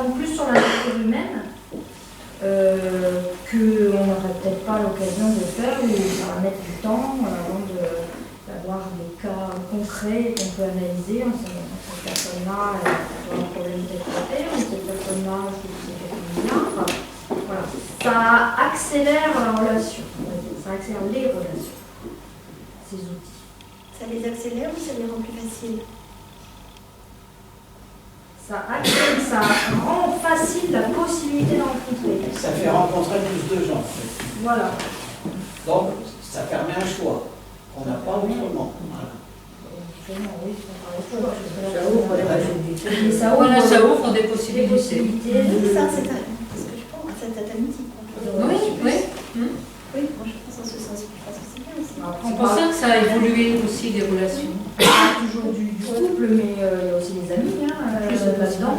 apprendre plus sur la nature humaine, qu'on n'aurait peut-être pas l'occasion de faire, ou ça va mettre du temps avant d'avoir des cas concrets qu'on peut analyser. On sait que cette personne-là a un problème d'équité, ou cette personne-là, je sais pas, enfin, voilà. Ça accélère la relation, ça accélère les relations, ces outils. Ça les accélère ou ça les rend plus faciles? Ça accélère, ça rend facile la possibilité de rencontrer. Ça fait rencontrer plus de gens. Voilà. Donc, ça permet un choix qu'on n'a pas autrement. Voilà. Ça ouvre des possibilités. Ça, c'est ce que je pense, c'est un outil. Oui. Oui, moi je pense en ce sens, je pense que c'est bien aussi. C'est pour ça que ça a évolué aussi les relations. Pas toujours du couple, mais il y a aussi les amis là-dedans.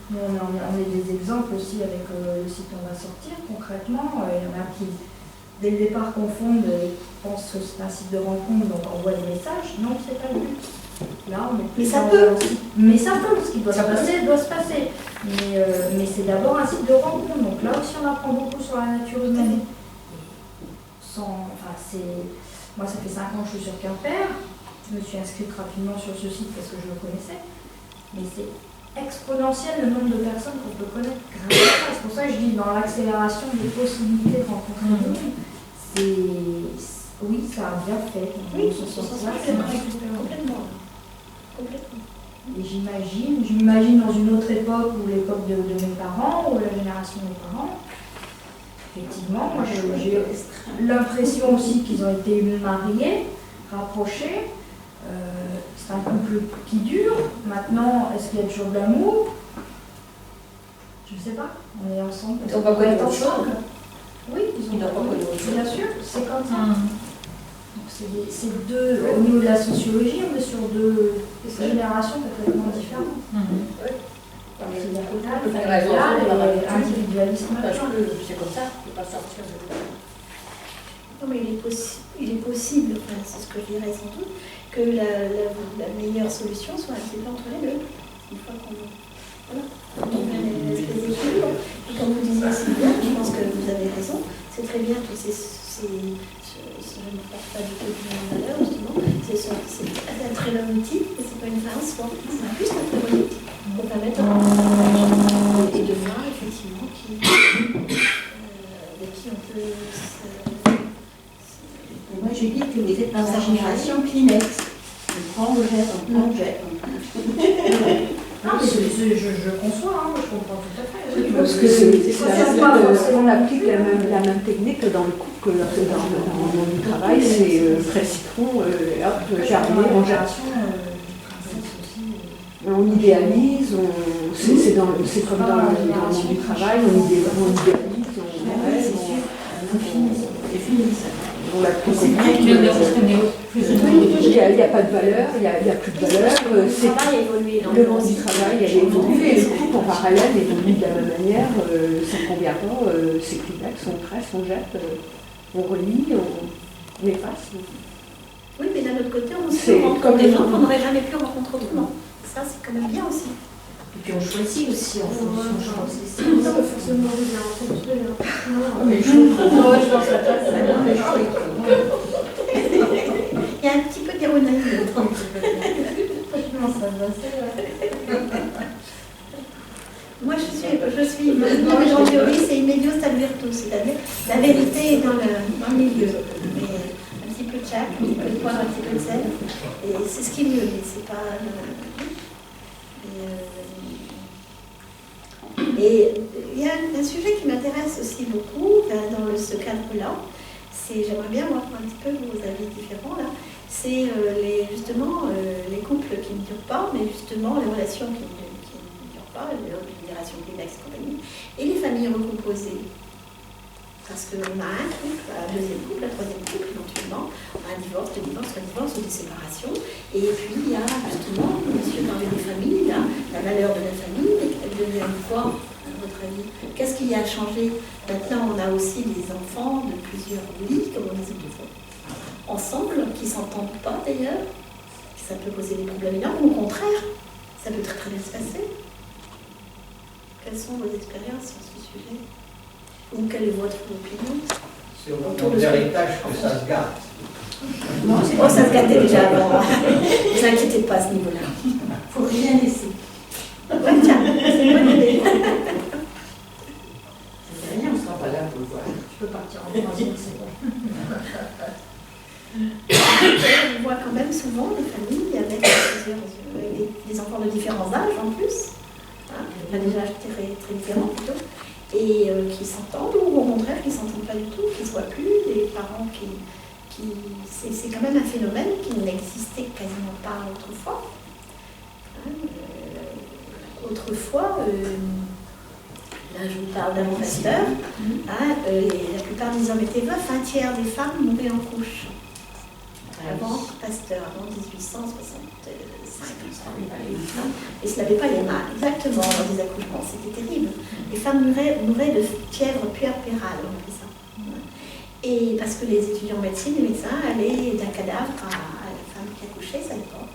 Nous, on a des exemples aussi avec le site On va sortir. Concrètement, il y en a qui, dès le départ, confondent et pensent que c'est un site de rencontre, donc envoient des messages. Non, c'est pas le but. Là, on est plus Mais ça dans peut. Mais ça peut, ce qui doit se passer, doit se passer. Mais c'est d'abord un site de rencontre. Donc là aussi, on apprend beaucoup sur la nature humaine. Moi, ça fait 5 ans que je suis sur Quimper. Je me suis inscrite rapidement sur ce site parce que je le connaissais. Mais c'est exponentiel le nombre de personnes qu'on peut connaître grâce à ça. C'est pour ça que je dis dans l'accélération des possibilités de rencontrer le monde, oui, ça a bien fait. Oui, ce sens-là, complètement. Et je m'imagine dans une autre époque, ou l'époque de mes parents, ou la génération de mes parents. Effectivement, moi j'ai l'impression aussi qu'ils ont été mariés, rapprochés. C'est un couple qui dure. Maintenant, est-ce qu'il y a toujours de l'amour? Je ne sais pas. On est ensemble. Ils n'ont pas connu autre chose. Oui, ils n'ont pas connu autre chose. Bien sûr, c'est comme ça. Donc c'est deux, au niveau de la sociologie, on est sur deux générations complètement différentes. Familial et individualisme. C'est comme ça, il ne peut pas sortir de là. Non, mais il est possible, enfin, c'est ce que je dirais sans doute, que la meilleure solution soit un petit peu entre les deux. Une fois qu'on fait une espèce d'équilibre. Et comme vous disiez si bien, je pense que vous avez raison, c'est très bien tous je ne porte pas du tout de valeur, justement, c'est un très bon outil, et c'est pas une fin en soi, c'est juste un très bon outil pour permettre et de voir effectivement avec qui on peut Moi, je dis que vous êtes dans la génération Kleenex. On prend, on jette, on prend, on jette. Non, mais je conçois, je comprends tout à fait. Parce que on applique la même technique que dans le couple, que dans le monde du travail, c'est frais citron, hop, jardin, on jette. On idéalise, c'est comme dans le monde du travail, on idéalise, C'est fini ça. on l'applique. Il n'y a pas de valeur, il n'y a plus de valeur. Le monde du travail a évolué et le couple en parallèle évolue de la même manière. Ça ne convient pas, c'est Kleenex, on tresse, on jette, on relie, on efface. Oui, mais d'un autre côté, on se rencontre des gens qu'on n'aurait jamais pu rencontrer autrement. Ça, c'est quand même bien aussi. Et puis on choisit aussi en fonction de C'est pas forcément bien rencontré. mais je pense à ça, Il y a un petit peu d'ironie dedans. Moi, je suis ma grande théorie, c'est immedios ad virtus, c'est-à-dire la vérité est dans le milieu. Mais un petit peu de chaque, un petit peu de poivre, un petit peu de sel. Et c'est ce qui est mieux, mais c'est pas. Et il y a un sujet qui m'intéresse aussi beaucoup dans ce cadre-là. J'aimerais bien voir un petit peu vos avis différents là. C'est justement les couples qui ne durent pas, mais justement les relations qui ne durent pas, les générations Kleenex et compagnie, et les familles recomposées. Parce qu'on a un couple, un deuxième couple, un troisième couple, éventuellement, un divorce, deux divorces, trois divorces ou des séparations. Et puis il y a justement, monsieur parlait des familles, là, la valeur de la famille, elle devient quoi, à votre avis? Qu'est-ce qui a changé? Maintenant, on a aussi des enfants de plusieurs lits, comme on disait deux ensemble, qui ne s'entendent pas d'ailleurs. Ça peut poser des problèmes énormes, ou au contraire, ça peut très très bien se passer. Quelles sont vos expériences sur ce sujet? Ou quelle est votre opinion? C'est au moment de l'héritage que ça se gâte. Non, ça se gâtait déjà avant. Ne vous inquiétez pas à ce niveau-là. Il ne faut rien laisser. Ouais, tiens, c'est une bonne idée. C'est rien, on ne sera pas là pour le voir. Je peux partir en troisième, c'est bon. On voit quand même souvent des familles avec des enfants de différents âges en plus, hein, enfin, des âges très, très différents plutôt, et qui s'entendent ou au contraire qui ne s'entendent pas du tout, qui ne se voient plus, des parents qui c'est quand même un phénomène qui n'existait quasiment pas autrefois. Hein, autrefois, là je vous parle d'un pasteur, hein, la plupart des hommes étaient veufs, un tiers des femmes mouraient en couche. Avant Pasteur, avant 1865. Et ce n'avait pas les mains, exactement, dans des accouchements, c'était terrible. Les femmes mouraient de fièvre puerpérale, on appelait ça. Et parce que les étudiants en médecine, les médecins allaient d'un cadavre à la femme qui accouchait, ça dépend.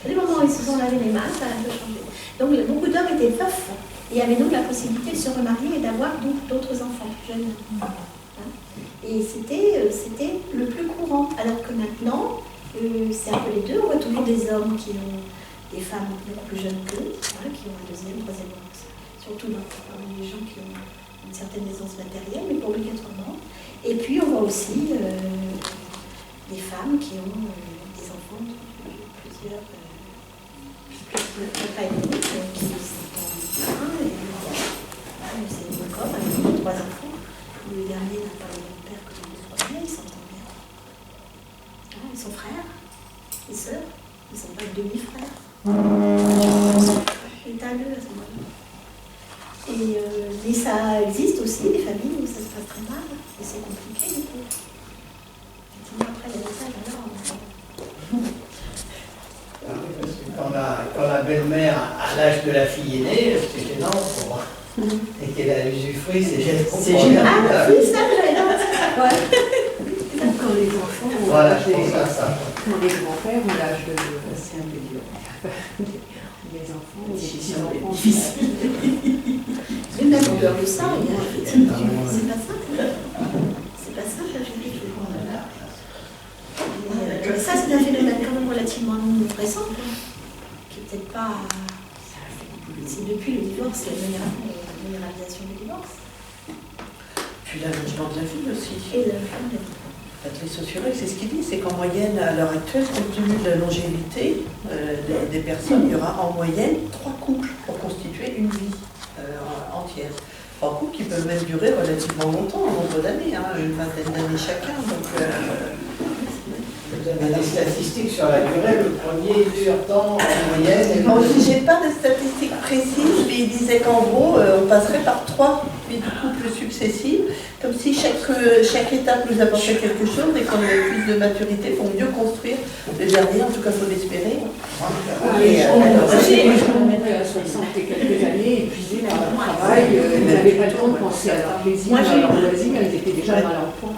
Dès le moment où ils se sont lavé les mains, ça a un peu changé. Donc beaucoup d'hommes étaient veufs et avaient donc la possibilité de se remarier et d'avoir d'autres enfants plus jeunes. Et c'était le plus courant. Alors que maintenant, c'est un peu les deux. On voit toujours des hommes qui ont des femmes beaucoup plus jeunes qu'eux, hein, qui ont un deuxième, troisième enfant. Surtout parmi les gens qui ont une certaine aisance matérielle, mais pas obligatoirement. Et puis on voit aussi des femmes qui ont des enfants de plusieurs familles qui s'entendent bien. Et c'est mon corps avec 3 enfants. Le dernier n'a pas le même père que le premier, ils s'entendent bien. Ah, ils sont frères, et sœurs, ils ne sont pas demi-frères. Étaleux à ce moment-là. Mais ça existe aussi des familles où ça se passe très mal, et c'est compliqué du coup. Effectivement, après, il y a des messages alors. Parce que quand la belle-mère, à l'âge de la fille aînée, c'est gênant pour moi. Et qu'elle a usufruit, c'est gênant. C'est gênant. Ah, oui, ça, j'avais Quand les enfants ont Voilà, l'âge je pense à ça. Quand les grands-pères ont l'âge de... C'est un peu dur. Les enfants, les C'est petits-enfants. difficile. Même la longueur de ça, c'est pas simple. C'est pas simple à gérer. Ça, c'est un phénomène quand même relativement récent, qui n'est peut-être pas. C'est depuis le divorce, la généralisation du divorce. Puis l'allongement de la vie aussi. Et la fin de la vie. Patrice Ossurec, c'est ce qu'il dit, c'est qu'en moyenne, à l'heure actuelle, compte tenu de la longévité des personnes, il y aura en moyenne 3 couples pour constituer une vie entière. 3 couples qui peuvent même durer relativement longtemps, un nombre d'années, hein, une vingtaine d'années chacun. Donc, vous avez des statistiques sur la durée, le premier dure temps en moyenne. je n'ai pas de statistiques précises, mais il disait qu'en gros, on passerait par 3 vies de couple successives, comme si chaque étape nous apportait quelque chose et qu'on avait plus de maturité pour mieux construire le dernier, en tout cas il faut l'espérer. À 60 et quelques années, épuisés par leur travail, ils n'avaient pas le temps de penser à leur plaisir, à leur loisir, ils étaient déjà mal en point.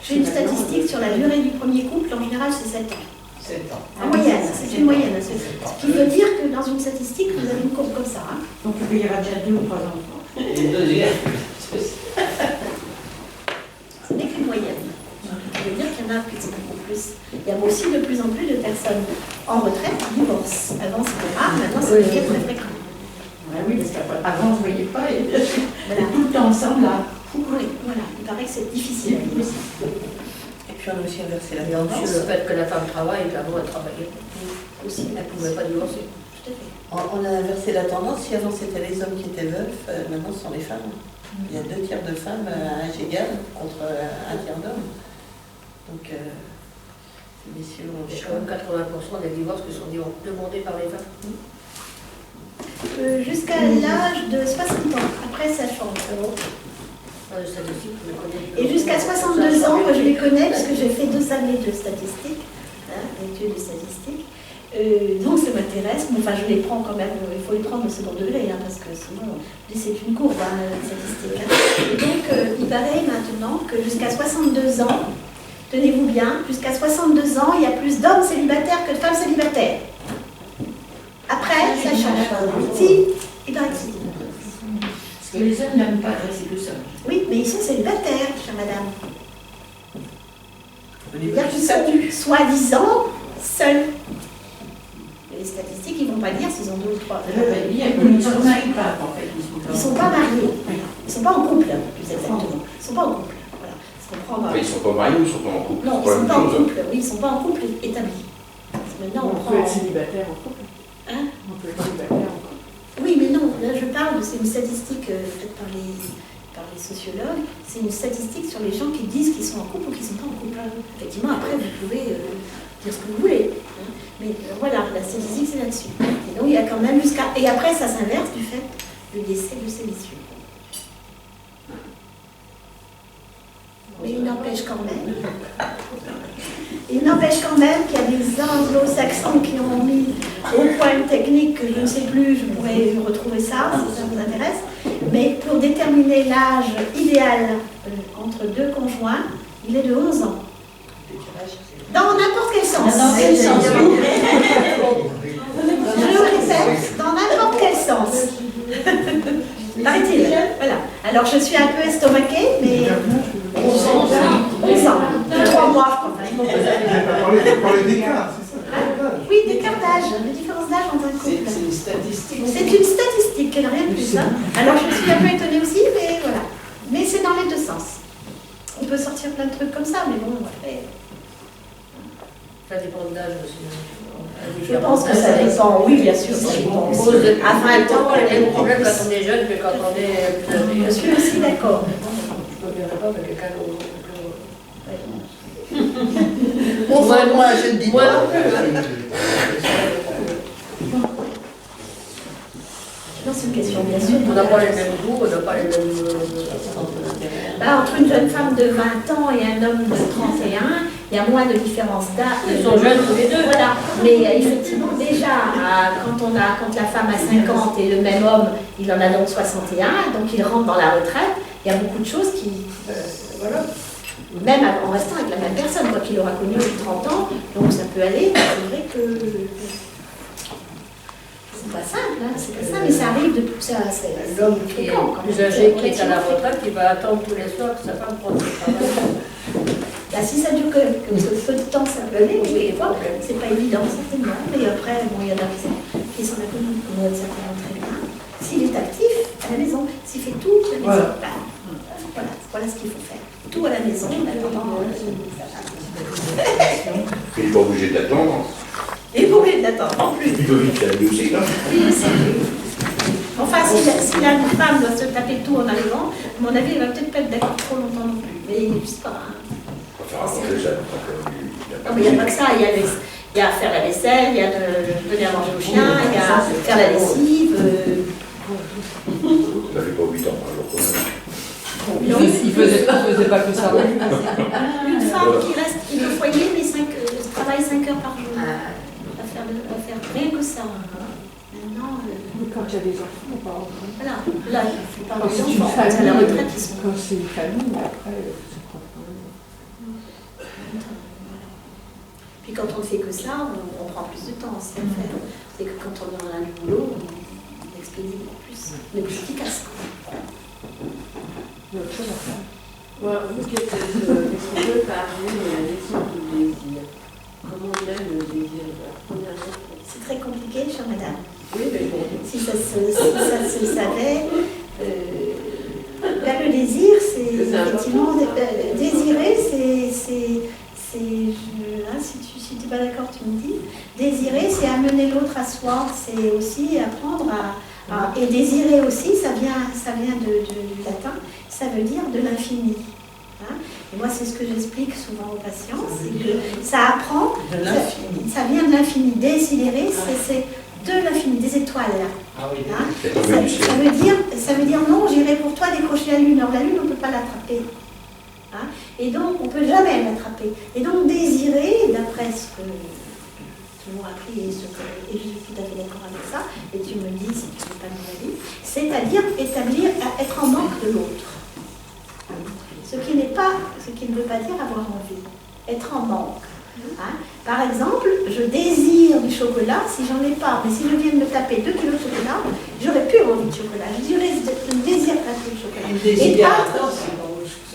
J'ai une statistique sur la durée du premier couple, en général c'est 7 ans. 7 ans. En moyenne, c'est une moyenne. Ce qui veut dire que dans une statistique, vous avez une courbe comme ça. Hein. Donc il y aura déjà 2 ou 3 enfants. Et le deuxième. Ce n'est qu'une moyenne. Ça veut dire qu'il y en a beaucoup plus. Il y a aussi de plus en plus de personnes en retraite qui divorcent. Avant c'était rare, maintenant c'est très très fréquent. Ouais, oui, parce qu'avant on ne se voyait pas et Voilà. tout le temps ensemble là. Oui, voilà. Il paraît que c'est difficile. Et puis on a aussi inversé la Et en plus, tendance. le fait que la femme travaille, l'avant elle travaillait. Aussi. Elle ne pouvait pas divorcer. Tout à fait. On a inversé la tendance. Si avant c'était les hommes qui étaient veufs, maintenant ce sont les femmes. Il y a 2 tiers de femmes à âge égal contre 1 tiers d'hommes. Donc, ces messieurs ont le Il y a choix. quand même 80% des divorces qui sont demandés par les femmes. Jusqu'à l'âge de 60 ans. Après, ça change. Dans les statistiques, je les connais. Et jusqu'à 62 ans, moi je les connais parce que j'ai fait 2 années de statistiques, hein, d'études de statistiques. Donc ça m'intéresse, mais enfin je les prends quand même, il faut les prendre au second degré, hein, parce que sinon c'est une courbe, hein, les statistiques. Hein. Et donc il paraît maintenant que jusqu'à 62 ans, tenez-vous bien, jusqu'à 62 ans, il y a plus d'hommes célibataires que de femmes célibataires. Après, ça change. Si, il paraît que si. Parce que les hommes n'aiment pas dresser le sol. Oui, mais ils sont célibataires, chère madame. Au niveau C'est-à-dire du qu'ils statut. sont soi-disant seuls. Et les statistiques, ils ne vont pas dire s'ils ont 2 ou 3. Ils ne se marient pas, en fait. Ils ne sont pas mariés. Ils ne sont pas en couple, plus exactement. Ils ne sont pas en couple. Voilà. Parce qu'on prend Ils ne sont pas mariés ou ils sont pas en couple? Non, ils C'est ne sont la pas en même chose. couple. Oui, ils ne sont pas en couple établi. Maintenant, On on peut être prend. célibataire en couple. Hein? On peut être célibataire en couple. Oui, mais non, là je parle, c'est une statistique faite par les sociologues, c'est une statistique sur les gens qui disent qu'ils sont en couple ou qu'ils ne sont pas en couple. Effectivement, après, vous pouvez dire ce que vous voulez. Hein. Mais voilà, la statistique, c'est là-dessus. Et donc, il y a quand même jusqu'à... Et après, ça s'inverse du fait du décès de ces messieurs. Mais il n'empêche quand même... Il n'empêche quand même qu'il y a des anglo-saxons qui ont mis au point une technique que je ne sais plus, je pourrais retrouver ça si ça vous intéresse, mais pour déterminer l'âge idéal entre 2 conjoints, il est de 11 ans. Dans n'importe quel sens. Dans quel sens? Je le répète, dans n'importe quel sens. Paraît-il. Voilà. Alors je suis un peu estomaquée, mais 11 ans. 3 mois. Parler d'écart, c'est ça? Oui, d'écart d'âge, de différence d'âge entre un couple. C'est une statistique. C'est une statistique, elle n'a rien de plus. Hein. Alors je suis un peu étonnée aussi, mais voilà. Mais c'est dans les 2 sens. On peut sortir plein de trucs comme ça, mais bon, après. Ça dépend de l'âge aussi. Je pense que ça dépend, oui, bien sûr. Ça dépend On aussi. pose À 20 ans, les mêmes problèmes quand on est jeune que quand on est plus âgé. je suis aussi d'accord. Je ne me verrai pas avec quelqu'un d'autre. Moi, je ne dis Moi pas. non plus. Non, c'est une question, bien sûr. On n'a pas les mêmes goûts, on n'a pas les mêmes. Bah, entre une jeune femme de 20 ans et un homme de 31, il y a moins de différence d'âge. Ils sont jeunes tous les deux. Voilà. Mais effectivement, déjà, quand la femme a 50 et le même homme, il en a donc 61, donc il rentre dans la retraite, il y a beaucoup de choses qui. Voilà. Même en restant avec la même personne, quoi qu'il aura connu depuis 30 ans, donc ça peut aller, mais c'est vrai que. C'est pas simple, hein, c'est pas simple, mais ça arrive de tout ça. L'homme qui est plus âgé, qui est à la retraite, il va attendre tous les soirs que sa femme prenne le travail. Bah, si ça dure que peu de temps, ça peut aller, mais des fois, c'est pas évident, certainement. Mais après, bon, il y en a qui s'en accommodent certainement très bien. S'il est actif à la maison, s'il fait tout à la maison, voilà ce qu'il faut faire. Tout à la maison, en attendant. Il n'est pas obligé d'attendre. Et vous pouvez l'attendre en plus. Il peut vite la musique. Oui, aussi. Enfin, si la femme doit se taper tout en arrivant, à mon avis, elle va peut-être pas être d'accord trop longtemps non plus. Mais je sais pas. Hein. On va faire avancer ça. Non, mais il n'y a pas que ça. Il y a faire la vaisselle, il y a donner à manger au chien, il y a faire la lessive. Ça fait pas 8 ans, un jour quand même. Il faisait pas que ça. Une femme qui reste au foyer, mais travaille 5 heures par jour. Va faire rien que ça. Maintenant, Quand il y a des enfants, on parle. voilà. Là, je parle Quand des c'est une enfants. À la retraite, ils sont. Quand c'est une famille, après, c'est pas Puis quand on ne fait que ça, on prend plus de temps aussi à le faire. C'est que quand on a du boulot, on expédie plus. On est plus efficace. Il y a autre chose à faire. Voilà, vous qui êtes, est-ce qu'on peut parler de la naissance du désir? Comment on aime le désir? C'est très compliqué, chère madame. Oui, mais bon. Si ça se savait, ben, le désir, c'est effectivement désirer, si tu n'es pas d'accord, tu me dis. Désirer, c'est amener l'autre à soi, c'est aussi apprendre à et désirer aussi, ça vient du latin, ça veut dire de l'infini. Hein. Et moi, c'est ce que j'explique souvent aux patients, c'est que ça apprend, ça vient de l'infini. Désirer, c'est de l'infini, des étoiles là. Ah oui, Hein. C'est tombé du ciel. Ça veut dire non, j'irai pour toi décrocher la lune. Alors la lune, on ne peut pas l'attraper. Hein. Et donc, on ne peut jamais l'attraper. Et donc, désirer, d'après ce que tu m'as appris et je suis tout à fait d'accord avec ça, et tu me dis si tu ne veux pas mon avis, c'est-à-dire être en manque de l'autre. Ce qui ne veut pas dire avoir envie. Être en manque. Hein. Par exemple, je désire du chocolat si j'en ai pas, mais si je viens de me taper 2 kilos de chocolat, J'aurais plus envie de chocolat. Je ne désire pas plus de chocolat. Une Et désiration, pas- c'est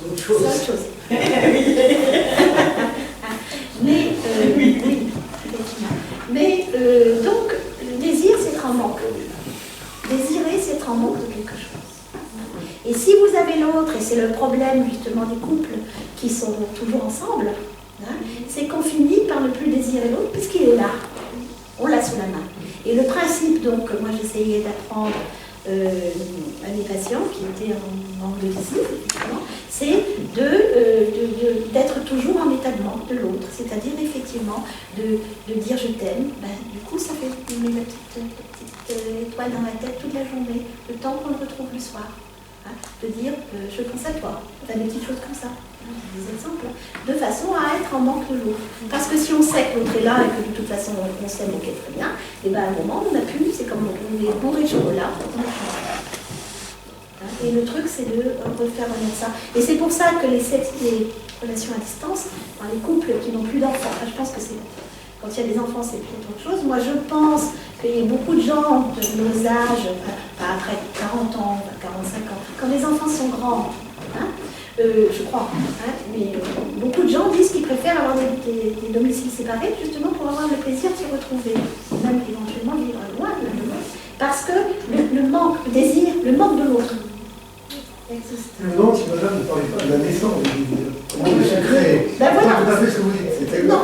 autre c'est chose. autre chose. Mais, oui, effectivement. Mais, donc, le désir, c'est être en manque. Désirer, c'est être en manque de quelque chose. Et si vous avez l'autre, et c'est le problème justement des couples qui sont toujours ensemble, hein, c'est qu'on finit par ne plus désirer l'autre puisqu'il est là. On l'a sous la main. Et le principe, donc, moi j'essayais d'apprendre à mes patients qui étaient en manque de désir, effectivement, c'est d'être toujours en état de manque de l'autre, c'est-à-dire effectivement de dire je t'aime. Ben, du coup, ça fait une petite étoile dans la tête toute la journée, le temps qu'on le retrouve le soir. Hein, de dire je pense à toi, des petites choses comme ça, des exemples, de façon à être en manque de l'autre. Parce que si on sait que l'autre est là et que de toute façon on s'aime, ok, très bien, et bien à un moment on n'a plus, c'est comme on est bourré de chocolat, on n'a plus. Hein, et le truc c'est de refaire remettre ça. Et c'est pour ça que les relations à distance, dans les couples qui n'ont plus d'enfants, enfin, je pense que c'est quand il y a des enfants, c'est peut-être autre chose. Moi, je pense qu'il y a beaucoup de gens de nos âges, pas après 40 ans, 45 ans, quand les enfants sont grands, hein, je crois, hein, mais beaucoup de gens disent qu'ils préfèrent avoir des domiciles séparés, justement pour avoir le plaisir de se retrouver, même éventuellement vivre loin de l'autre, parce que le manque, le désir, le manque de l'autre existe. Non, si madame ne parlait pas de la naissance, comment il se crée. Ben voilà. C'est pas tout à fait ce que vous dites. C'était Non,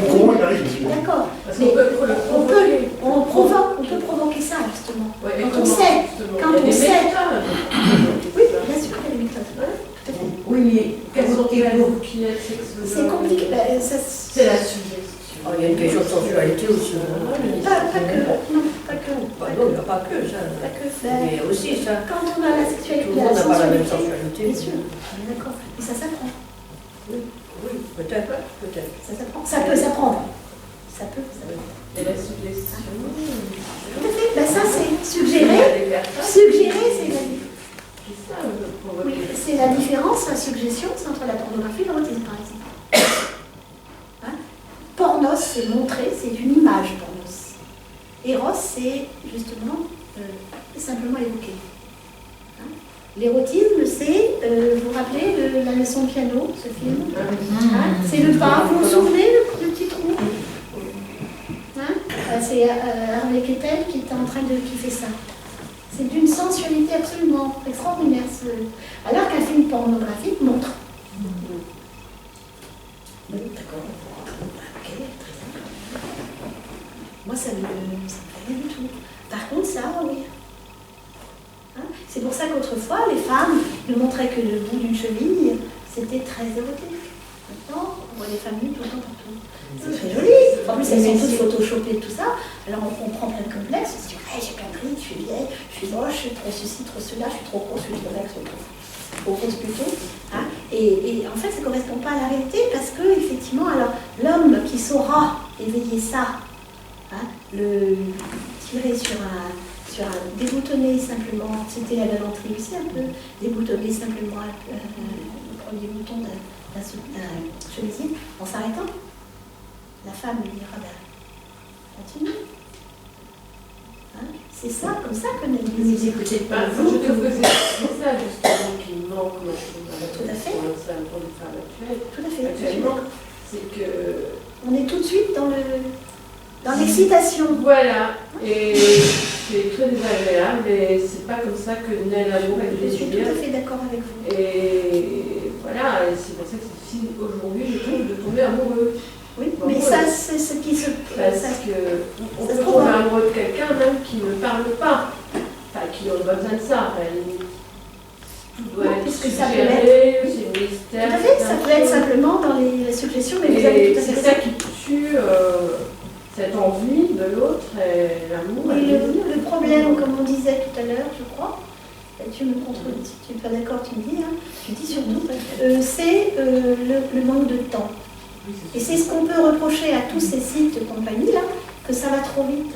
comment il arrive. D'accord. Parce Mais qu'on peut on peut provoquer ça, justement. Ouais, Quand on sait, quand on sait. Oui, bien sûr, il y a des méthodes. Tout à fait. Oui, mais quelles sont les coquillettes sexuelles? C'est compliqué. Ben, C'est la suggestion. Oh, il y a une question de sensualité aussi. Pas que. Non, pas que. Bah non, il n'y a pas que ça. Pas que. Ben, Mais aussi ça. quand on a la sexualité, Tout le monde n'a pas la même sensualité. Bien sûr, on est d'accord. Et ça s'apprend. Oui, peut-être, peut-être. Ça s'apprend. Ça peut s'apprendre. Ça peut s'apprendre. Et la suggestion. Tout à fait. Ben, ça, c'est suggérer. Suggérer, c'est la différence. Oui, c'est la différence, la suggestion, c'est entre la pornographie et l'érotisme, par exemple. Hein? Pornos, c'est montrer, c'est une image, pornos. Eros, c'est justement simplement évoquer. Hein? L'érotisme, c'est, vous vous rappelez la leçon de piano, ce film, hein? C'est le pas, vous vous souvenez, le petit trou, hein? C'est Harvey Keitel qui fait ça. C'est d'une sensualité absolument extraordinaire, alors qu'un film pornographique montre. D'accord. Ok, très bien. Moi, ça ne me fait rien du tout. Par contre, ça, oui. Hein? C'est pour ça qu'autrefois, les femmes ne montraient que le bout d'une cheville. C'était très érotique. Maintenant, on voit les femmes nues tout le temps partout. C'est très joli. En plus, elles sont toutes photoshopées, tout ça. Alors, on prend plein de complexes. On se dit, hey, j'ai plein de rides, je suis vieille, je suis moche, je suis trop ceci, trop cela, je suis trop grosse, je suis trop maigre, je suis trop grosse plutôt. Hein? Et en fait, ça ne correspond pas à la réalité parce que, effectivement, alors, l'homme qui saura éveiller ça, hein, le tirer sur un déboutonner simplement, c'était la galanterie aussi un peu, déboutonner simplement le premier bouton d'un chemisier en s'arrêtant. La femme lui dira, ben, continue. Hein? C'est ça, comme ça que Vous écoutez pas, je te faisais ça justement qui manque Tout à fait. pour les femmes actuelles. Tout à fait. Actuellement, c'est que... On est tout de suite dans l'excitation. Voilà, et c'est très désagréable, mais c'est pas comme ça que naît l'amour et le Je suis tout désir. à fait d'accord avec vous. Et voilà, et c'est pour ça que c'est difficile aujourd'hui, je trouve, de tomber amoureux. Oui, Bon, mais ouais. ça, c'est ce qui se... Parce ça- qu'on ça peut se tomber trouve. amoureux de quelqu'un même qui ne parle pas, enfin qui n'a pas besoin de ça, à la limite. Tout doit être puisque ça peut suggéré, c'est le mystère. Tout à fait, ça peut être c'est un simplement dans les suggestions, mais vous avez et tout à fait c'est raison. ça qui tue cette envie de l'autre et l'amour. Oui, et le désir. le problème, comme on disait tout à l'heure, je crois, et tu me contredis, si tu n'es pas d'accord, tu me dis, hein, tu dis surtout, c'est le manque de temps. Et c'est ce qu'on peut reprocher à tous ces sites de compagnie là, que ça va trop vite.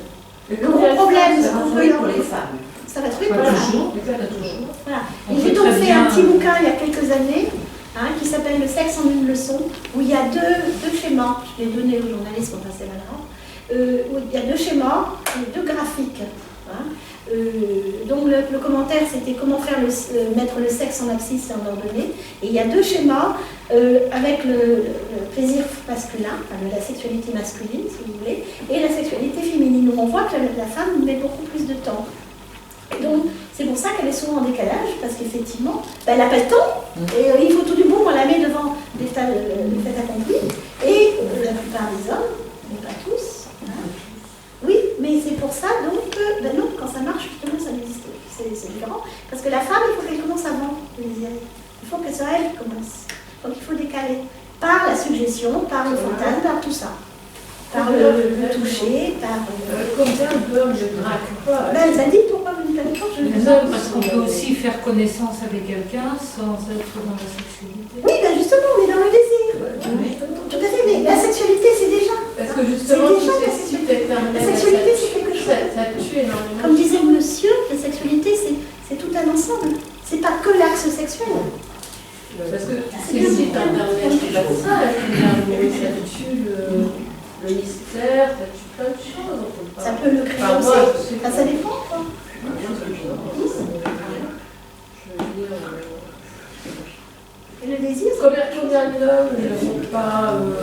Le gros problème, Ça c'est va qu'on trop peut vite leur pour les dire, femmes. ça va trop vite pour les femmes. Toujours. Voilà. On Et peut j'ai donc très fait bien, un petit bouquin il y a quelques années, hein, qui s'appelle Le sexe en une leçon, où il y a deux schémas, je l'ai donné aux journalistes, enfin c'est pas grave, où il y a deux schémas, deux graphiques, hein, donc le commentaire c'était comment faire mettre le sexe en abscisse et en ordonnée. Et il y a 2 schémas avec le plaisir masculin, enfin, la sexualité masculine si vous voulez, et la sexualité féminine, où on voit que la femme met beaucoup plus de temps. Et donc c'est pour ça qu'elle est souvent en décalage, parce qu'effectivement, elle n'a pas le temps, et il faut tout du bon, on la met devant le fait accompli, et la plupart des hommes, mais pas tous, hein. Oui, mais c'est pour ça donc que, non, quand ça marche, justement, ça n'existe pas. C'est différent. Parce que la femme, il faut qu'elle commence avant de désirer. Il faut que ce soit elle qui commence. Donc il faut décaler. Par la suggestion, par le fantasme, par tout ça. Par le toucher, par... Comme ça, un peu, je ne drague pas. Ben, elle a dit pourquoi vous ne draguez pas, je ne sais pas. Parce qu'on peut aussi faire connaissance avec quelqu'un sans être dans la sexualité. Oui, ben justement, on est dans le désir. Tout à fait, mais la sexualité, c'est déjà... Parce que justement, la sexualité, c'est quelque chose. Ça tue énormément. Comme disait monsieur, la sexualité, c'est tout un ensemble. C'est pas que l'axe sexuel. Parce que c'est le site internet, c'est pas ça, ça tue le mystère, ça tue plein de choses. Ça peut le créer aussi. Ça dépend, quoi. Et le désir, c'est... Combien d'hommes ne vont pas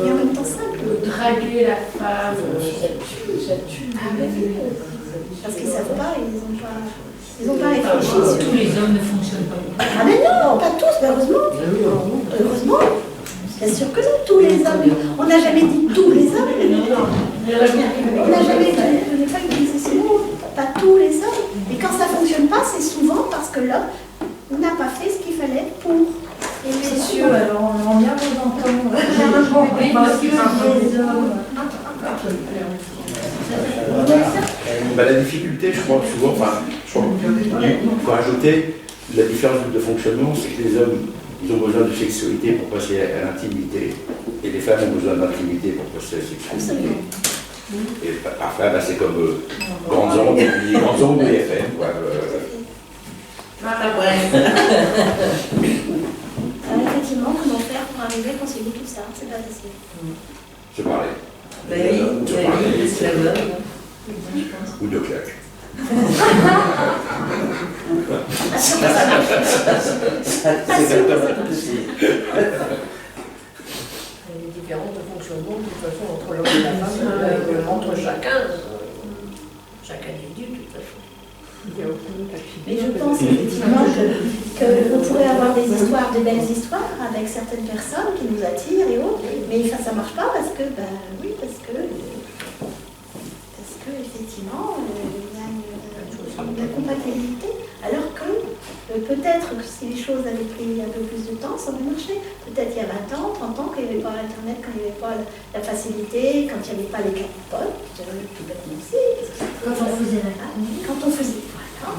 et en même temps simple. draguer la femme, ça tue. Parce qu'ils ne savent pas, ils n'ont pas réfléchi. Tous les hommes ne fonctionnent pas. Ah mais non, pas tous, heureusement. Heureusement. Bien sûr que non, tous les hommes. On n'a jamais dit tous les hommes. On n'a jamais dit, je n'ai pas utilisé ce mot, pas tous les hommes. Et quand ça ne fonctionne pas, c'est souvent parce que l'homme n'a pas fait ce qu'il fallait pour. Et messieurs, alors on en vient vous entendre. Parce que les hommes. La difficulté, je crois, souvent, il faut ajouter la différence de fonctionnement, c'est que les hommes, ils ont besoin de sexualité pour passer à l'intimité, et les femmes ont besoin d'intimité pour passer à la sexualité. Et parfois, c'est comme grandes ondes de FM. Effectivement, comment faire pour arriver à concilier tout ça? C'est pas facile. Se parler. Ou de claques. Les différences de fonctionnement, de toute façon, entre l'homme et la femme, entre chaque individu, de toute façon. Mais je pense effectivement que vous pourrez avoir des histoires, de belles histoires avec certaines personnes qui nous attirent et autres, mais ça ne marche pas parce que, parce que effectivement, il y a une incompatibilité, alors que peut-être que si les choses avaient pris un peu plus de temps, ça aurait marché. Peut-être il y a 20 ans, 30 ans, quand il n'y avait pas Internet, quand il n'y avait pas la facilité, quand il n'y avait pas les capotes, tout bêtement aussi. Quand on faisait la Quand on faisait, voilà.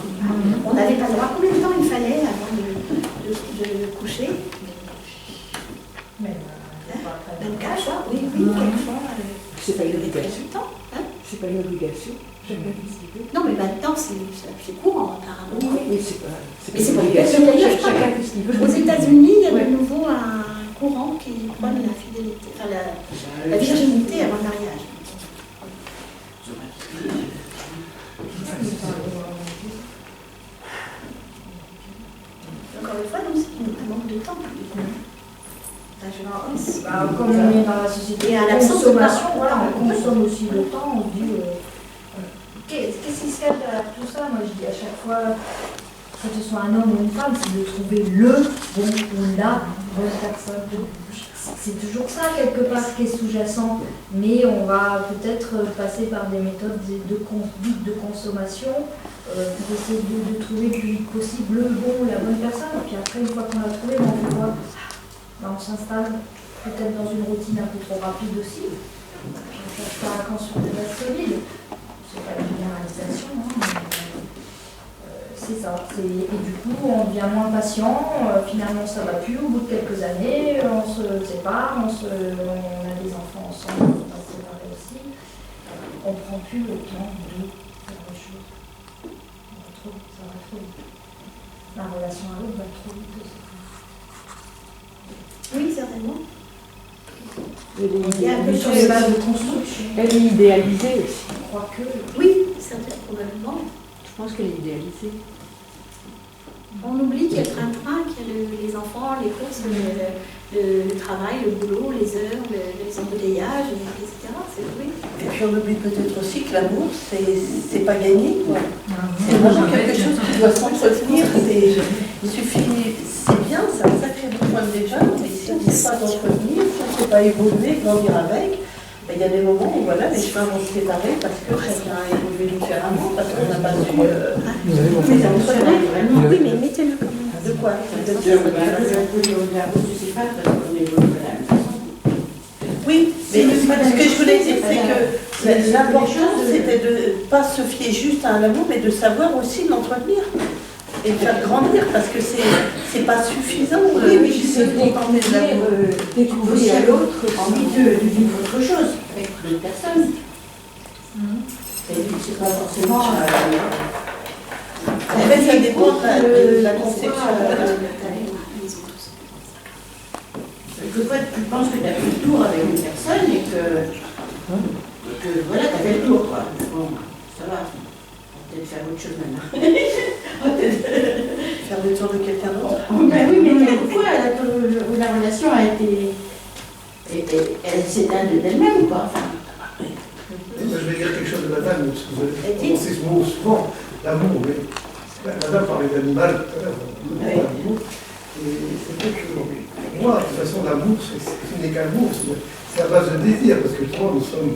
On n'avait pas le droit. Combien de temps il fallait avant de coucher? 24 fois, oui, quelquefois. C'est pas une obligation. Hein? C'est pas une obligation. Non, mais maintenant, c'est courant, apparemment. Oui, c'est pas Mais c'est une pas obligation. obligatoire. Chacun fait ce qu'il veut. Aux États-Unis, il y a de nouveau un courant qui prône la fidélité, enfin la virginité avant le mariage. Encore une fois, donc c'est un manque de temps. Comme on est dans la société de consommation, voilà, on consomme aussi le temps, on se dit qu'est-ce qui se cache derrière tout ça? Moi je dis à chaque fois, que ce soit un homme ou une femme, c'est de trouver le bon ou la bonne personne. C'est toujours ça quelque part qui est sous-jacent, mais on va peut-être passer par des méthodes de consommation pour essayer de trouver le plus vite possible le bon ou la bonne personne. Et puis après, une fois qu'on l'a trouvé, on fait quoi? On s'installe peut-être dans une routine un peu trop rapide aussi. On ne cherche pas à construire des bases solides. C'est pas une généralisation, hein, mais c'est ça. Et du coup, on devient moins patient. Finalement, ça ne va plus. Au bout de quelques années, on se sépare, on a des enfants ensemble, on va se séparer aussi. On ne prend plus le temps de faire les choses. Ça va trop vite. La relation à l'autre va trop vite aussi. Oui, certainement. Il y a un peu sur les bases de construction. Elle est idéalisée aussi. Je crois que. Oui, certainement, probablement. pense qu'elle est idéalisée. On oublie qu'il y a le train-train, qu'il y a les enfants, les courses, le travail, le boulot, les heures, les embouteillages, etc. Oui. Et puis on oublie peut-être aussi que l'amour, c'est pas gagné, quoi. C'est vraiment quelque chose qui doit s'entretenir. Il suffit, c'est bien, c'est un sacré bon point de départ, mais si on ne sait pas d'entretenir, si on ne sait pas évoluer, grandir avec, il y a des moments où voilà, les chemins vont se séparer parce que chacun a évolué différemment, parce qu'on n'a pas su. Oui, mais mettez-le quand même. De quoi? Oui, mais ce que je voulais dire, c'est que l'important, c'était de ne pas se fier juste à un amour, mais de savoir aussi l'entretenir et de faire grandir, parce que c'est pas suffisant. Oui, c'est découvrir à l'autre envie de vivre autre chose avec l'autre personne. C'est pas forcément. En fait, ça dépend de la conception. Quelquefois, tu penses que tu as fait le tour avec une personne et que voilà, tu as fait le tour, quoi. Bon, ça va. On va peut-être faire autre chose maintenant. Faire le tour de quelqu'un d'autre. Ben oui, mais quelquefois, la relation a été. Elle s'éteint d'elle-même ou pas? Enfin, Je vais dire quelque chose de la dame, parce que vous avez prononcé ce mot souvent, l'amour, mais madame parlait d'animal tout à l'heure. Et c'est vrai que moi, de toute façon, l'amour, ce n'est qu'un mot, c'est à base de désir, parce que justement, nous sommes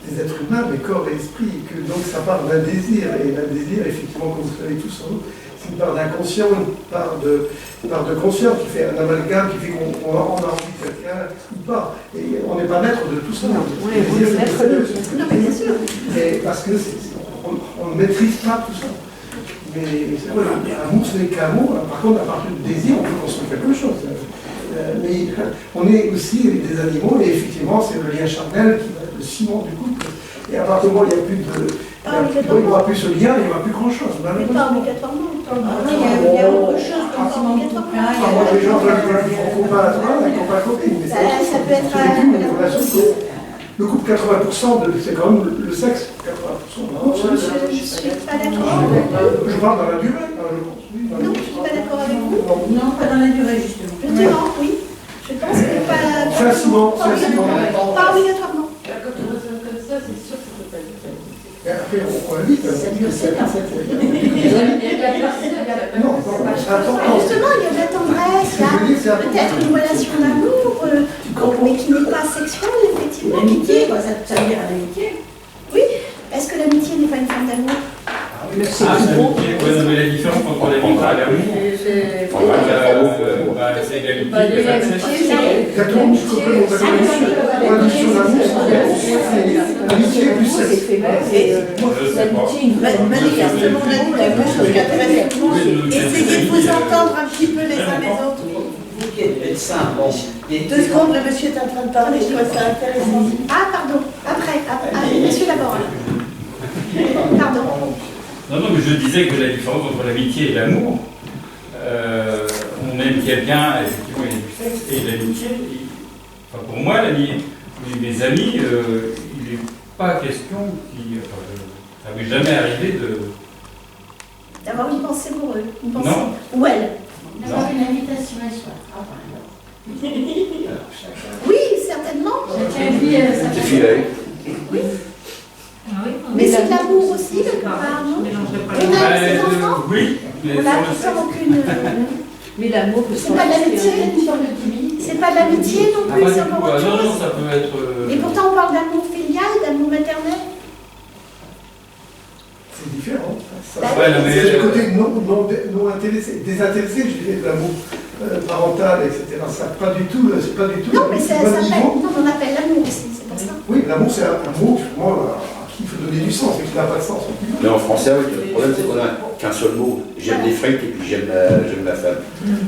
des êtres humains, mais corps et esprit, et que donc ça part d'un désir, et un désir, effectivement, comme vous savez tous en nous, c'est une part d'inconscient, une part de conscient qui fait un amalgame, qui fait qu'on a envie de quelqu'un ou pas. Et on n'est pas maître de tout ça. Oui, vous êtes maître de tout ça. Non, mais bien sûr. Mais parce que on ne maîtrise pas tout ça. Mais c'est vrai, l'amour, ce n'est qu'un mot. Par contre, à partir du désir, on peut construire quelque chose. Mais on est aussi des animaux, et effectivement, c'est le lien charnel qui va être le ciment du couple. Et à partir du moment où il n'y a plus de. Il n'y aura plus ce lien, il n'y aura plus grand-chose. Mais pas obligatoirement. il y a autre chose comme ciment du couple. Les gens veulent un copain à toi, un copain à copine. Mais Ça peut être une relation. Le couple, 80%, c'est quand même le sexe. 80%. Non, je ne suis pas d'accord. je parle dans la durée, je pense. Oui, Non, je ne suis pas d'accord avec vous. Non, pas dans la durée, justement. Justement, oui. Je pense que pas. Facilement. Pas obligatoirement. Quand on raisonne comme ça, c'est sûr que ça peut pas être ça. Et après, on l'invite. Non, c'est important. Justement, il y a de la tendresse, il y a peut-être une relation d'amour, mais qui n'est pas sexuelle, effectivement. L'amitié, ça veut dire l'amitié. Oui. Est-ce que l'amitié n'est pas une forme d'amour? C'est la différence entre l'amitié et l'amour. C'est l'amitié. Exactement, je suis complètement d'accord avec la notion d'amour, c'est l'amitié plus sexe. Manifestement, on a dit quelque chose qui intéresse tout le monde. Essayez de vous entendre un petit peu les uns les autres. Vous qui êtes médecin, bon. 2 secondes, le monsieur est en train de parler, je trouve ça intéressant. Ah, pardon. Après, monsieur d'abord. Pardon. Non, mais je disais que la différence entre l'amitié et l'amour, on aime quelqu'un, effectivement, il y a du sexe, et l'amitié, enfin, pour moi, mes amis, il n'est pas question, ça ne m'est jamais arrivé D'avoir une pensée pour eux. Une pensée. Non. Ou elle. D'avoir une invitation à soi. Ah, par exemple. Oui, certainement. Chacun vit sa C'est filet. Oui. Mais c'est de l'amour aussi, quelque part, non? On a ses enfants. Oui, mais On n'a aucune. Mais l'amour peut C'est pas de l'amitié. C'est pas de l'amitié non plus, c'est encore autre chose. Non, ça peut être. Et pourtant, on parle d'amour filial, d'amour maternel. C'est différent. C'est le côté non intéressé, désintéressé, je dirais, de l'amour parental, etc. Ça, pas du tout, c'est pas du tout. Non, mais ça s'appelle. Non, on appelle l'amour aussi, c'est pour ça. Oui, l'amour, c'est un mot, justement, qui faut donner du sens, mais qui n'a pas de sens. Mais en français, oui, le problème, c'est qu'on n'a qu'un seul mot. J'aime les frites et puis j'aime la femme.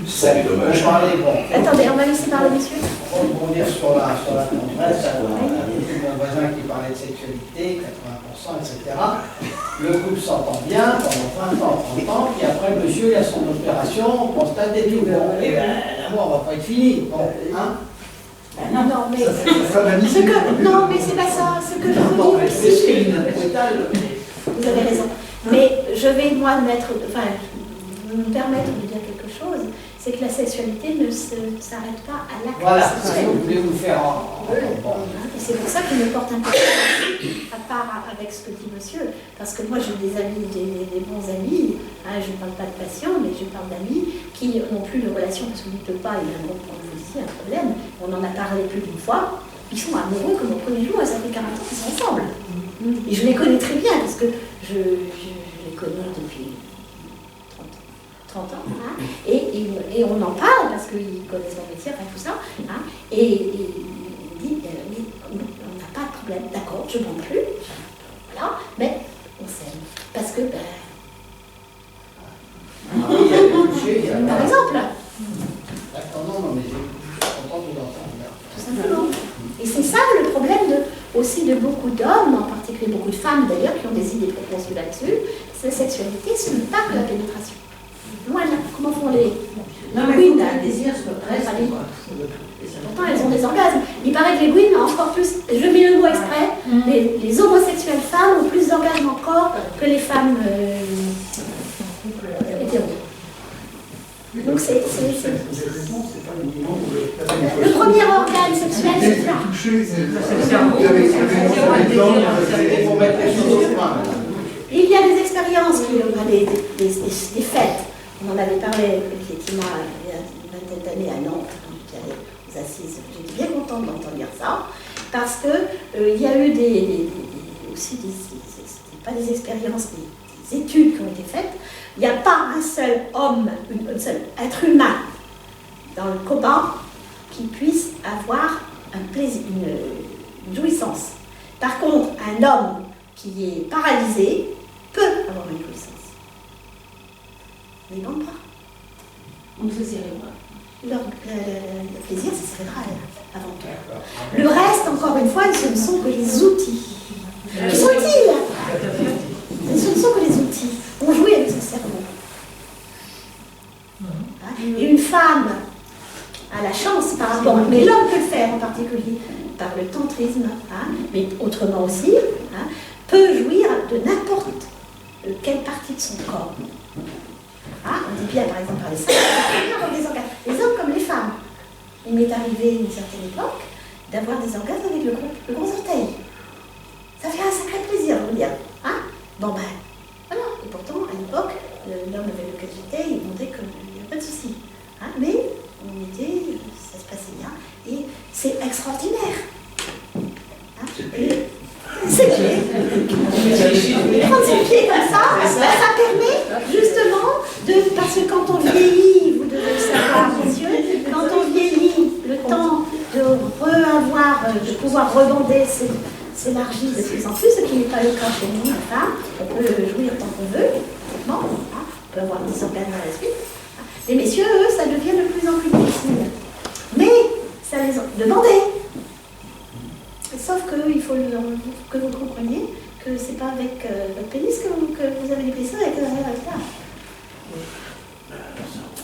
C'est dommage. Attendez, on va laisser parler monsieur. Pour rebondir sur la tendresse, mon voisin qui parlait de sexualité, 80%, etc. Le couple s'entend bien pendant 20 ans, 30 ans, puis après le monsieur il a son opération, on constate des tout. Bon, et l'amour va pas être fini. Bon, hein? Non, mais. Non, mais c'est pas ça. Ce que je veux dire aussi. Vous avez raison. Mais je vais, moi, me permettre de dire quelque chose, c'est que la sexualité ne s'arrête pas à l'acte sexuel. Vous voulez vous faire Et c'est pour ça qu'il me porte un peu à part avec ce que dit monsieur, parce que moi j'ai des amis, des bons amis, je ne parle pas de patients, mais je parle d'amis qui n'ont plus de relation parce qu'ils ne peuvent pas, il y a un problème, on en a parlé plus d'une fois, ils sont amoureux comme au premier jour, et ça fait 40 ans qu'ils sont ensemble. Et je les connais très bien, parce que je les connais depuis 30 ans, et on en parle parce qu'ils connaissent mon métier, enfin tout ça, et il dit, on n'a pas de problème, d'accord, je ne monte plus, voilà, mais on s'aime, parce que, par exemple, non, mais je suis content de l'entendre. Tout simplement. Et c'est ça le problème aussi de beaucoup d'hommes, en particulier beaucoup de femmes d'ailleurs, qui ont des idées préconçues là-dessus. La sexualité, ce n'est pas que la pénétration. Voilà, comment font les... Non, mais il faut qu'un désir soit presque. Pourtant, elles ont des orgasmes. Il paraît que les gouines ont encore plus... Je mets le mot exprès. Les homosexuelles femmes ont plus d'orgasmes encore que les femmes hétéros. Donc c'est... Le premier organe sexuel, c'est ça. Il y a des expériences qui ont des fêtes. On en avait parlé effectivement il y a une vingtaine d'années à Nantes, quand j'étais allée aux assises. J'étais bien contente d'entendre dire ça, parce qu'il y a eu pas des expériences, des études qui ont été faites. Il n'y a pas un seul homme, un seul être humain dans le combat qui puisse avoir un plaisir, une jouissance. Par contre, un homme qui est paralysé peut avoir une jouissance. Mais non pas. Donc c'est cérébral. Le plaisir, c'est cérébral avant tout. Le reste, encore une fois, ce ne sont que les outils. Qui sont utiles. Ce ne sont que les outils. On jouit avec son cerveau. Et une femme a la chance par rapport, mais l'homme peut le faire en particulier par le tantrisme, mais autrement aussi, peut jouir de n'importe quelle partie de son corps. On dit bien par exemple par les seins, les hommes comme les femmes. Il m'est arrivé à une certaine époque d'avoir des orgasmes avec le gros orteil. Ça fait un sacré plaisir, je veux dire. Bon ben, voilà. Et pourtant, à l'époque, l'homme avec lequel j'étais, il montrait qu'il n'y avait pas de souci. Mais ça se passait bien. Et c'est extraordinaire. C'est clair. Prendre ses pieds comme ça permet justement parce que quand on vieillit, vous devez le savoir, messieurs, quand on vieillit, le temps de pouvoir rebander s'élargit de plus en plus, ce qui n'est pas le cas chez nous, les femmes. On peut jouir tant qu'on veut, on peut avoir des organes à la suite. Les messieurs, eux, ça devient de plus en plus difficile. Mais ça les demandait. Sauf qu'il faut que vous compreniez que c'est pas avec votre pénis que vous avez des plaisirs avec ça.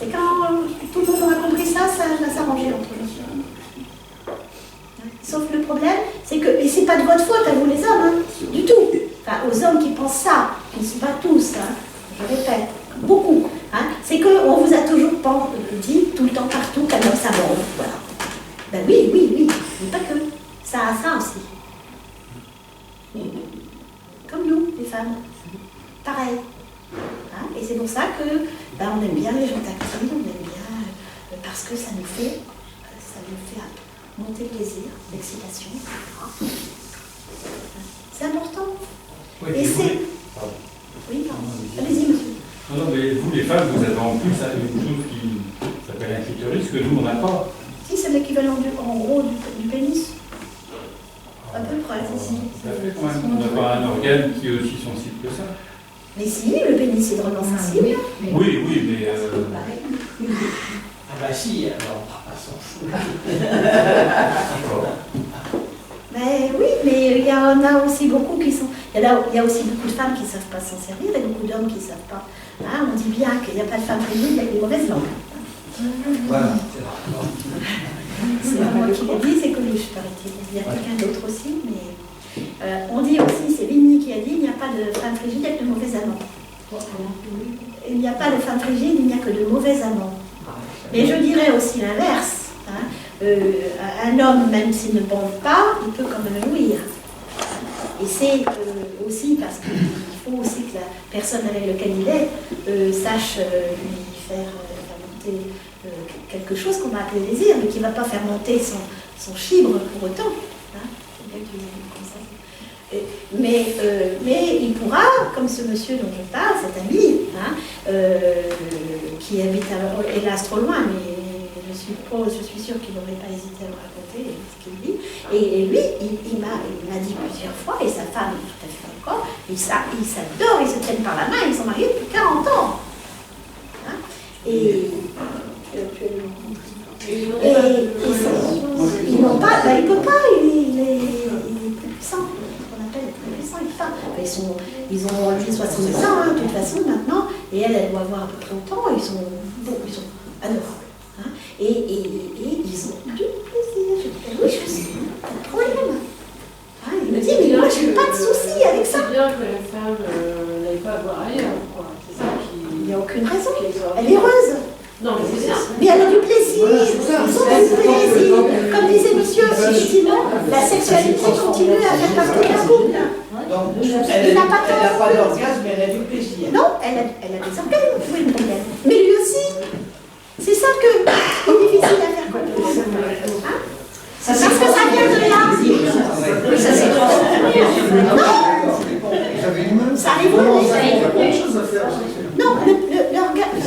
Et quand tout le monde aura compris ça, ça va s'arranger entre nous. Sauf le problème, c'est que, et c'est pas de votre faute à vous les hommes, du tout. Enfin, aux hommes qui pensent ça, qui ne sont pas tous, je répète, beaucoup, c'est qu'on vous a toujours dit tout le temps partout qu'un homme ça bombe. Voilà. Ben oui, mais pas que. Ça a ça aussi. Comme nous, les femmes. Pareil. Et c'est pour ça que on aime bien les gens tactiles, on aime bien parce que ça nous fait monter le plaisir, l'excitation, etc. C'est important. Oui, et c'est... Oui, pardon. Allez-y, monsieur. Non, mais vous, les femmes, vous avez en plus une chose qui s'appelle un clitoris que nous, on n'a pas. Si, c'est l'équivalent en gros du pénis. À peu près, c'est On n'a pas un organe qui est aussi sensible que ça. Mais si, le pénis est vraiment sensible. Oui, mais... Ah bah si, alors, pas sensible. Mais oui, mais il y en a aussi beaucoup qui sont... Il y a aussi beaucoup de femmes qui ne savent pas s'en servir et beaucoup d'hommes qui ne savent pas. On dit bien qu'il n'y a pas de femmes féminines avec des mauvaises langues. Voilà. C'est pas moi qui l'ai dit, c'est Coluche, paraît-il. Il y a quelqu'un d'autre aussi, mais on dit aussi, c'est Vigny qui a dit, il n'y a pas de femme frigide avec de mauvais amants. Il n'y a pas de femme frigide, il n'y a que de mauvais amants. Mais je dirais aussi l'inverse. Hein. Un homme, même s'il ne bande pas, il peut quand même jouir. Et c'est aussi parce qu'il faut aussi que la personne avec laquelle il est sache lui faire monter quelque chose qu'on va appeler désir, mais qui ne va pas faire monter son chibre pour autant. Hein. Mais il pourra, comme ce monsieur dont je parle, cet ami, hein, qui habite hélas trop loin, mais je suis sûre qu'il n'aurait pas hésité à me raconter ce qu'il dit. Et lui, il m'a dit plusieurs fois, et sa femme tout à fait encore, ils s'adorent, ils se tiennent par la main, ils sont mariés depuis 40 ans. Hein, ils n'ont pas, il ne peut pas, il est plus puissant. Ils ont lui 70 ans, hein, de toute façon, maintenant, et elle doit avoir à peu près autant, ils sont adorables. Hein, et ils ont du plaisir. Je dis, oui, je sais, pas de problème. Hein, il me dit, mais moi, je n'ai pas de souci avec ça. C'est bien que la femme n'aille pas voir ailleurs, quoi. C'est ça qui... Il n'y a aucune raison. Elle est heureuse. Non, mais c'est ça. Mais elle a du plaisir. Comme disait monsieur, effectivement, la sexualité continue à faire partie d'un couple. Donc, elle n'a pas d'orgasme, mais elle a du plaisir. Non, elle a des organes, où est le problème? Mais lui aussi. C'est ça que est difficile à faire comprendre. Hein? Parce que ça vient de là. Oui, ça s'est transformé. Non, ça arrive au nez. Non, l'orgasme.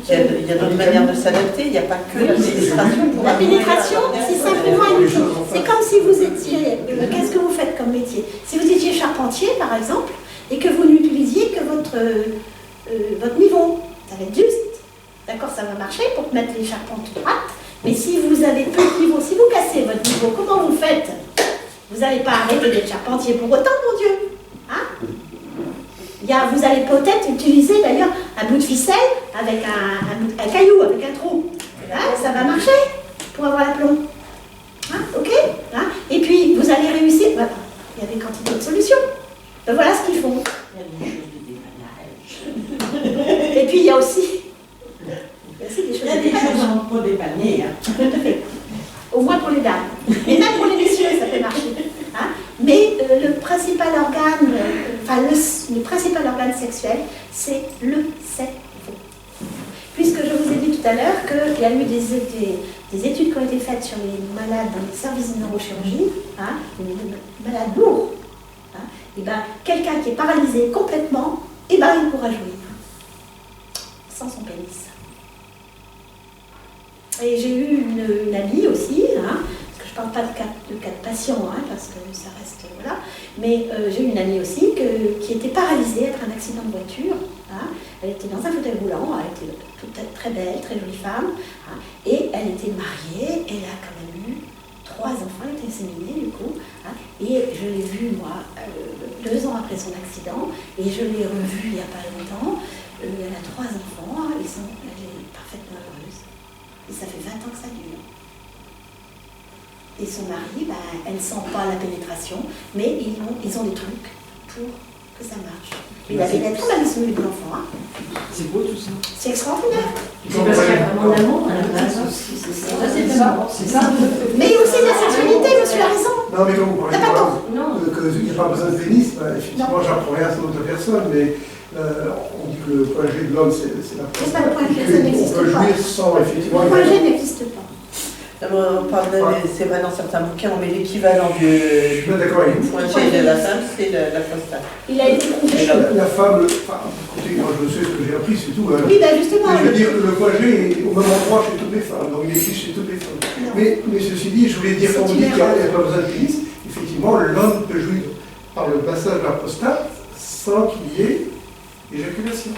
Il y a d'autres manières de s'adapter, il n'y a pas que la pénétration. La pénétration, c'est simplement une chose. C'est comme si vous étiez. Qu'est-ce que vous faites comme métier? Si vous étiez charpentier, par exemple, et que vous n'utilisiez que votre niveau, ça va être juste. D'accord, ça va marcher pour mettre les charpentes droites. Mais si vous avez peu de niveau, si vous cassez votre niveau, comment vous faites? Vous n'allez pas arrêter d'être charpentier pour autant, mon Dieu. Hein? Vous allez peut-être utiliser d'ailleurs un bout de ficelle avec un caillou, avec un trou. Hein, ça va marcher pour avoir l'aplomb. Hein, ok, hein, et puis vous allez réussir. Voilà. Il y a des quantités de solutions. Ben, voilà ce qu'ils font. Il y a des choses de dépannage. Et puis il y a aussi Il y a des choses pour dépanner. Hein. Au moins pour les dames. Et même pour les messieurs, ça peut marcher. Hein. Mais le principal organe, le principal organe sexuel, c'est le cerveau. Puisque je vous ai dit tout à l'heure qu'il y a eu des études qui ont été faites sur les malades dans les services de neurochirurgie, hein, les malades lourds, hein, et ben, quelqu'un qui est paralysé complètement, et ben, il pourra jouir sans son pénis. Et j'ai eu une amie aussi, hein, parce que je ne parle pas de cas de patient, hein, parce que ça reste, voilà, mais j'ai eu une amie aussi qui était paralysée après un accident de voiture. Hein, elle était dans un fauteuil roulant, elle était toute très belle, très jolie femme, hein, et elle était mariée, elle a quand même eu 3 enfants, elle était inséminée du coup, hein, et je l'ai vue moi 2 ans après son accident, et je l'ai revue il n'y a pas longtemps. Elle a 3 enfants, elle est parfaitement heureuse. Et ça fait 20 ans que ça dure. Et son mari, elle ne sent pas la pénétration, mais ils ont des trucs pour que ça marche. Il a pénétré la semelle de l'enfant. Hein. C'est beau tout ça. C'est extraordinaire. C'est parce qu'il y a vraiment d'amour à la base. C'est ça. Mais aussi la sexualité, monsieur a raison. Non, mais comme vous parlez T'as pas tort. Non. qu'il n'y a pas besoin de pénis, effectivement, j'apprends rien sur d'autres personnes, mais on dit que le point G de l'homme, c'est la C'est pas le point G, ça n'existe pas. On peut jouir sans, effectivement... Le point G n'existe pas. On parle c'est vrai, dans certains bouquins, on met l'équivalent du point G de la femme, c'est la prostate. Il a été prouvé. La femme, écoutez, moi je sais ce que j'ai appris, c'est tout. Oui, justement. Je veux dire, le point G est au même endroit chez toutes les femmes, donc il existe chez toutes les femmes. Mais ceci dit, je voulais dire, quand on dit qu'il n'y a pas besoin de pénis, effectivement, l'homme peut jouir par le passage de la prostate sans qu'il y ait éjaculation.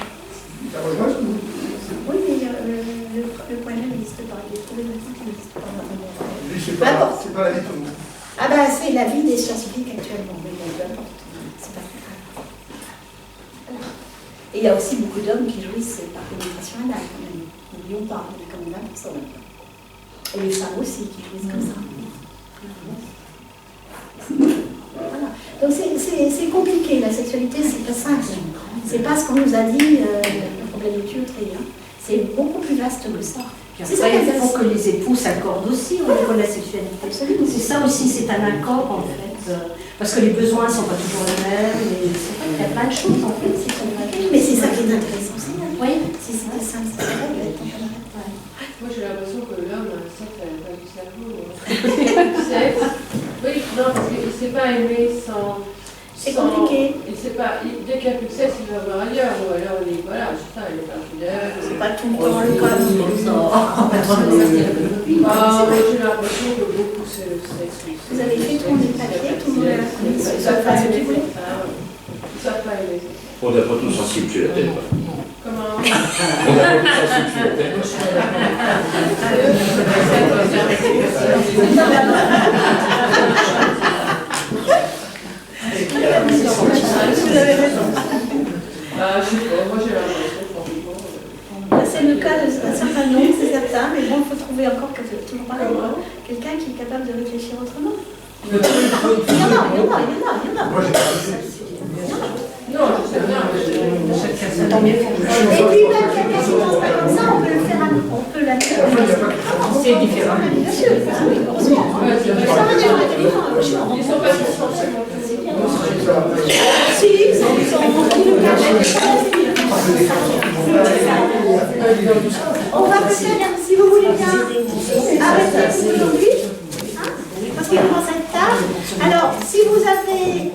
Ça rejoint ce que vous dites. Oui, mais le point G n'existe pas. Il est problématique qui n'existe pas. C'est pas la vie de tout le monde. Ah ben, c'est la vie des scientifiques actuellement. Mais bon, peu importe. C'est pas très grave. Et il y a aussi beaucoup d'hommes qui jouissent par pénétration anale, quand même. N'oublions pas, il y en a quand même 20%. Et les femmes aussi qui jouissent comme ça. Voilà. Donc c'est compliqué, la sexualité, c'est pas simple. C'est pas ce qu'on nous a dit, le problème du tuyauterie. Hein. C'est beaucoup plus vaste que ça. C'est ça qu'il faut que les époux s'accordent aussi au niveau de la sexualité. Absolument. C'est ça aussi, c'est un accord en fait. Parce que les besoins ne sont pas toujours les mêmes. Et c'est vrai qu'il y a plein de choses en fait. Mais c'est ça qui est intéressant aussi. Oui. Si c'était simple, c'est vrai. Moi j'ai l'impression que l'homme, ça fait pas du cerveau. Oui, non, parce qu'il ne sait pas aimer sans. C'est compliqué. Il sait pas, dès qu'il n'y a plus de sexe, il va voir ailleurs. Ou alors, voilà, c'est ça, il est infidèle. C'est pas tout le temps le cas. J'ai l'impression que beaucoup s'excusent. Vous avez fait tourner le papier, tout le monde a Ils ne savent pas aimer. Ils ne savent pas aimer. On n'a pas tous sensible sur la tête. Comment? On n'a pas tous sensible sur la tête. Vous avez raison. Je sais pas, moi j'ai l'impression, franchement. C'est le cas d'un certain nombre, c'est certain, mais bon, il faut trouver encore toujours pareil, quelqu'un qui est capable de réfléchir autrement. Il y en a. Moi, j'ai pas fait. Non, je sais bien, mais Et puis même quelqu'un qui pense pas comme ça, on peut le faire, on peut l'amener. C'est différent. Bien sûr, oui, heureusement. ils sont pas forcément. Si, ils sont on va peut-être, si vous voulez bien, arrêter aujourd'hui, parce qu'il commence à être tard. Alors, si vous avez,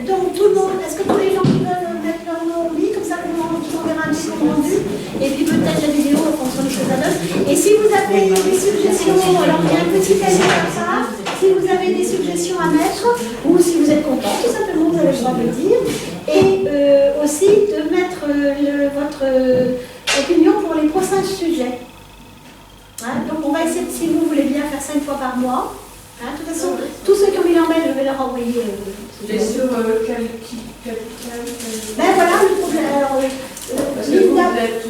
donc tout le monde, est-ce que tous les gens qui veulent mettre leur nom au lit, comme ça, tout le monde verra un petit compte rendu, et puis peut-être la vidéo en fonction des choses à l'heure. Et si vous avez des suggestions, alors il y a un petit cahier comme ça, si vous avez des suggestions à mettre, ou si vous êtes content, tout simplement, vous avez le droit de le dire. Et aussi de mettre votre opinion pour les prochains sujets. Hein, donc on va essayer, si vous voulez bien, faire 5 fois par mois. Hein, de toute façon, tous ceux qui ont mis leur mail, je vais leur envoyer. Et sur quel Ben voilà le problème. Alors, parce que vous êtes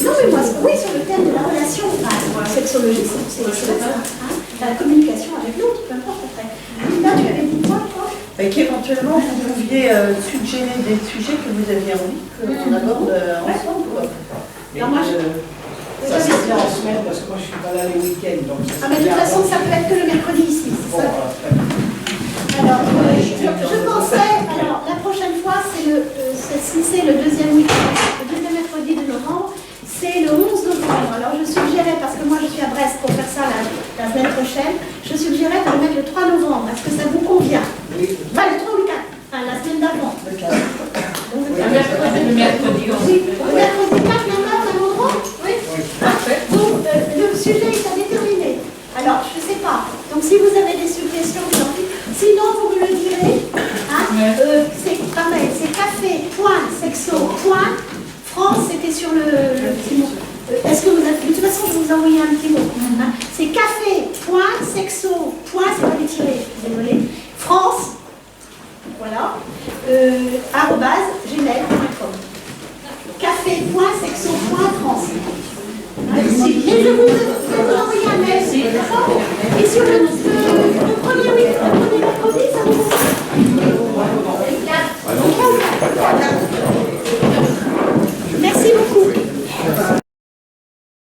non mais moi, oui, sur le thème de la relation sexologique, c'est ça. Hein, la communication avec l'autre, peu importe après. Là, tu avais dit quoi, toi? Qu'éventuellement vous pouviez suggérer des sujets que vous aviez envie qu'on aborde ensemble. Alors moi, Ça c'est bien en semaine parce que moi je suis pas là les week-ends. Donc ah mais de toute façon, ça peut être que le mercredi ici. Bon, alors, je pensais, alors la prochaine fois, c'est le deuxième week-end, le deuxième mercredi de novembre, c'est le 11 novembre. Alors je suggérais, parce que moi je suis à Brest pour faire ça la semaine prochaine, je suggérais de le mettre le 3 novembre. Est-ce que ça vous convient? Enfin, le 3 ou le 4, enfin la semaine d'avant. Le mercredi. Oui, le mercredi 4, même heure, même endroit. Oui. Parfait. Donc, le sujet est à déterminer. Alors, je ne sais pas. Donc, si vous avez des suggestions, sinon, vous me le direz. Hein, c'est pareil, c'est café.sexo.france, c'était sur le petit mot. Est-ce que vous avez... De toute façon, je vais vous envoyer un petit mot. Hein, c'est café.sexo. C'est pas des tirés, désolé. France, voilà, @gmail.com. café.sexo.france. Et je vous envoie un mail, d'accord? Et sur le